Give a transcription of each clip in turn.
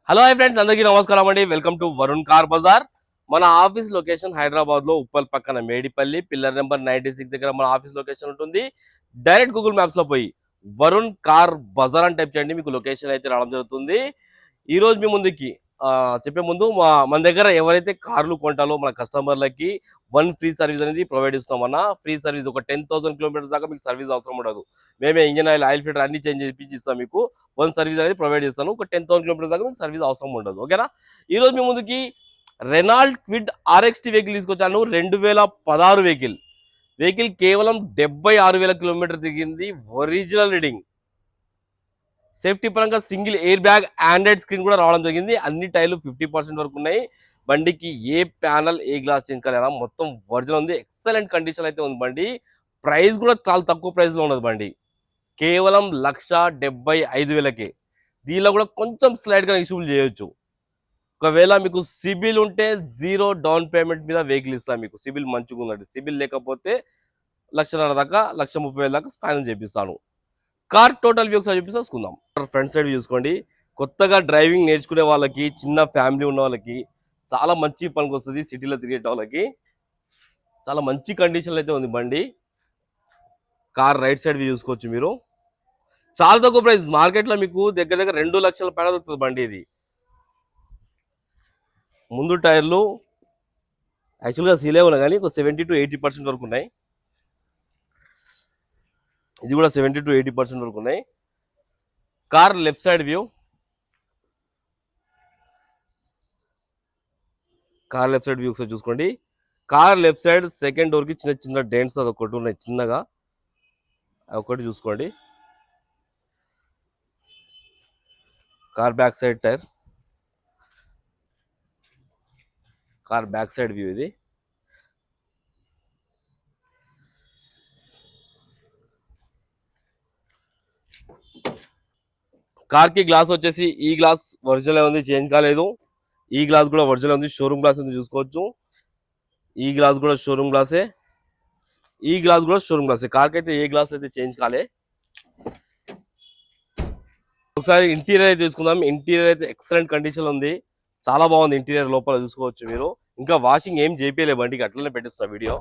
Hello hi friends, అందరికీ నమస్కారం అండి. Welcome to Varun car Bazaar. మన ఆఫీస్ లొకేషన్ హైదరాబాద్ లో ఉప్పల్ పక్కన మేడిపల్లి పిల్లర్ నెంబర్ 96 దగ్గర మన ఆఫీస్ లొకేషన్ ఉంటుంది. డైరెక్ట్ గూగుల్ మ్యాప్స్ లో పోయి వరుణ్ కార్ బజార్ అని టైప్ చేయండి, మీకు లొకేషన్ అయితే రావడం జరుగుతుంది. ఈ రోజు మీ ముందుకి చెప్పే ముందు మన దగ్గర ఎవరైతే కార్లు కొంటారో మన కస్టమర్లకి వన్ ఫ్రీ సర్వీస్ అనేది ప్రొవైడ్ ఇస్తామన్నా. ఫ్రీ సర్వీస్ ఒక 10,000 కిలోమీటర్స్ దాకా మీకు సర్వీస్ అవసరం ఉండదు. మేమే ఇంజన్ ఆయిల్ ఫిల్టర్ అన్ని చేంజ్ చేసి ఇస్తాం. మీకు వన్ సర్వీస్ అనేది ప్రొవైడ్ చేస్తాను. ఒక 10,000 కిలోమీటర్స్ దాకా మీకు సర్వీస్ అవసరం ఉండదు. ఓకేనా? ఈ రోజు మీ ముందుకి రెనాల్డ్ క్విడ్ ఆర్ఎక్స్టీ వెహికల్ తీసుకొచ్చాను. 2016 వెహికల్ కేవలం 76,000 కిలోమీటర్ తిరిగింది. Original reading. సేఫ్టీ పరంగా single air bag, Android screen కూడా రావడం జరిగింది. అన్ని టైర్లు 50% వరకు ఉన్నాయి. బండికి ఏ ప్యానల్ ఏ గ్లాస్ చేంజ్ కాలేనా, మొత్తం ఒరిజినల్ ఉంది. ఎక్సలెంట్ కండిషన్ అయితే ఉంది బండి. ప్రైస్ కూడా చాలా తక్కువ ప్రైస్ లో ఉన్నది బండి. కేవలం 1,75,000కే. దీనిలో కూడా కొంచెం స్లైడ్ గా ఇష్యూలు చేయొచ్చు. ఒకవేళ మీకు సిబిల్ ఉంటే 0 డౌన్ పేమెంట్ మీద వెహికల్ ఇస్తాను. మీకు సిబిల్ మంచిగా ఉందండి. సిబిల్ లేకపోతే 1,50,000 దాకా 1,30,000 దాకా ఫైనల్ చేపిస్తాను. కార్ టోటల్ వ్యూ ఒకసారి చూపిస్తాం. ఫ్రంట్ సైడ్ చూసుకోండి. కొత్తగా డ్రైవింగ్ నేర్చుకునే వాళ్ళకి, చిన్న ఫ్యామిలీ ఉన్న వాళ్ళకి చాలా మంచి పనికి వస్తుంది. సిటీలో తిరిగే వాళ్ళకి చాలా మంచి కండిషన్లో అయితే ఉంది బండి. కార్ రైట్ సైడ్ వ్యూ చూసుకోవచ్చు మీరు. చాలా తక్కువ ప్రైస్. మార్కెట్లో మీకు దగ్గర దగ్గర 2 లక్షల పైన దొరుకుతుంది బండి ఇది. ముందు టైర్లు యాక్చువల్గా సీలే ఉన్నాయి కానీ 70 to 80% వరకు ఉన్నాయి. ఇది కూడా 70 to 80% వరకు ఉన్నాయి. Car left side view. Car left side view ఒకసారి చూసుకోండి. Car left side second door కి చిన్న చిన్న డెంట్స్ అది ఒకటి ఉన్నాయి చిన్నగా, ఒకటి చూసుకోండి. Car back side tyre. Car back side view ఇది. కార్ కి గ్లాస్ వచ్చేసి ఈ గ్లాస్ ఒరిజినల్ ఉంది, చేంజ్ కాలేదు. ఈ గ్లాస్ కూడా ఒరిజినల్ ఉంది, షోరూమ్ గ్లాస్ ఉంది చూసుకోవచ్చు. ఈ గ్లాస్ కూడా షోరూమ్ గ్లాసే. ఈ గ్లాస్ కూడా షోరూమ్ గ్లాసే. కార్ కి అయితే ఏ గ్లాస్ అయితే చేంజ్ కాలే. ఒకసారి ఇంటీరియర్ అయితే తీసుకుందాం. ఇంటీరియర్ అయితే ఎక్సలెంట్ కండిషన్ ఉంది, చాలా బాగుంది. ఇంటీరియర్ లోపల చూసుకోవచ్చు మీరు. ఇంకా వాషింగ్ ఏం చేపియలే బండికి, అట్లనే పెట్టిస్తా వీడియో.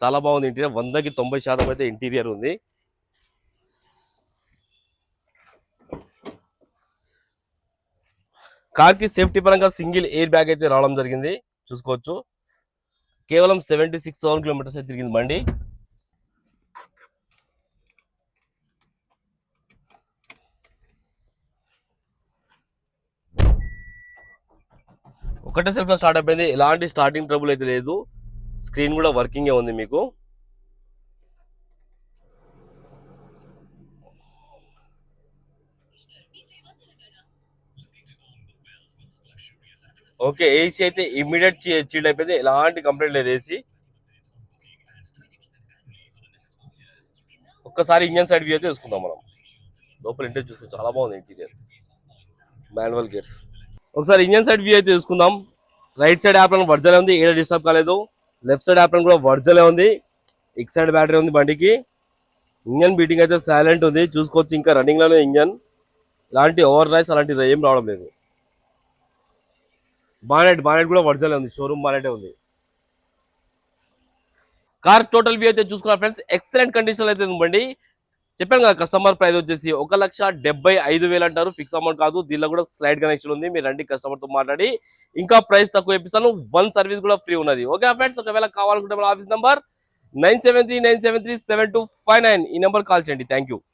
చాలా బాగుంది ఇంటీరియర్. 100కి 90% అయితే ఇంటీరియర్ ఉంది. కార్ కి సేఫ్టీ పరంగా సింగిల్ ఎయిర్ బ్యాగ్ అయితే రావడం జరిగింది చూసుకోవచ్చు. కేవలం 76,000 కిలోమీటర్స్ అయితే తిరిగింది బండి. ఒకటే సెల్ఫ్ లో స్టార్ట్ అయిపోయింది. ఎలాంటి స్టార్టింగ్ ట్రబుల్ అయితే లేదు. స్క్రీన్ కూడా వర్కింగ్ ఉంది మీకు. ఓకే, ఏసీ అయితే ఇమ్మీడియట్ చీల్డ్ అయిపోయింది. ఎలాంటి కంప్లైంట్ లేదు ఏసీ. ఒక్కసారి ఇంజన్ సైడ్ వ్యూ అయితే చూసుకుందాం మనం. లోపల ఇంటర్ చూసుకుంటాం, చాలా బాగుంది ఇంటీరియర్. Manual gears. ఒకసారి ఇంజన్ సైడ్ వ్యూ అయితే చూసుకుందాం. రైట్ సైడ్ యాప్లను వర్జలే ఉంది, ఏడ డిస్టర్బ్ కాలేదు. లెఫ్ట్ సైడ్ యాప్లను కూడా వర్జలే ఉంది. ఎక్స్ సైడ్ బ్యాటరీ ఉంది బండికి. ఇంజన్ బీటింగ్ అయితే సైలెంట్ ఉంది చూసుకోవచ్చు. ఇంకా రన్నింగ్ లోనే ఇంజన్. ఇలాంటి ఓవర్ రైస్ అలాంటి ఏం రావడం లేదు. బానెట్ కూడా వర్జలే ఉంది, షోరూమ్ బానెటే ఉంది. కార్ టోటల్ వ్యూ అయితే చూసుకున్నారు ఫ్రెండ్స్. ఎక్సలెంట్ కండిషన్ అయితే ఉందండి. చెప్పాను కదా, కస్టమర్ ప్రైస్ వచ్చేసి 1,75,000 అంటారు. ఫిక్స్ అమౌంట్ కాదు. దీనిలో కూడా స్లైడ్ కనెక్షన్ ఉంది. మీరు రండి కస్టమర్ తో మాట్లాడి ఇంకా ప్రైస్ తక్కువ ఇప్పిస్తాను. వన్ సర్వీస్ కూడా ఫ్రీ ఉన్నది. ఓకే ఫ్రెండ్స్, ఒకవేళ కావాలనుకుంటే మన ఆఫీస్ నంబర్ 9739737259 ఈ నెంబర్ కాల్ చేయండి. Thank you.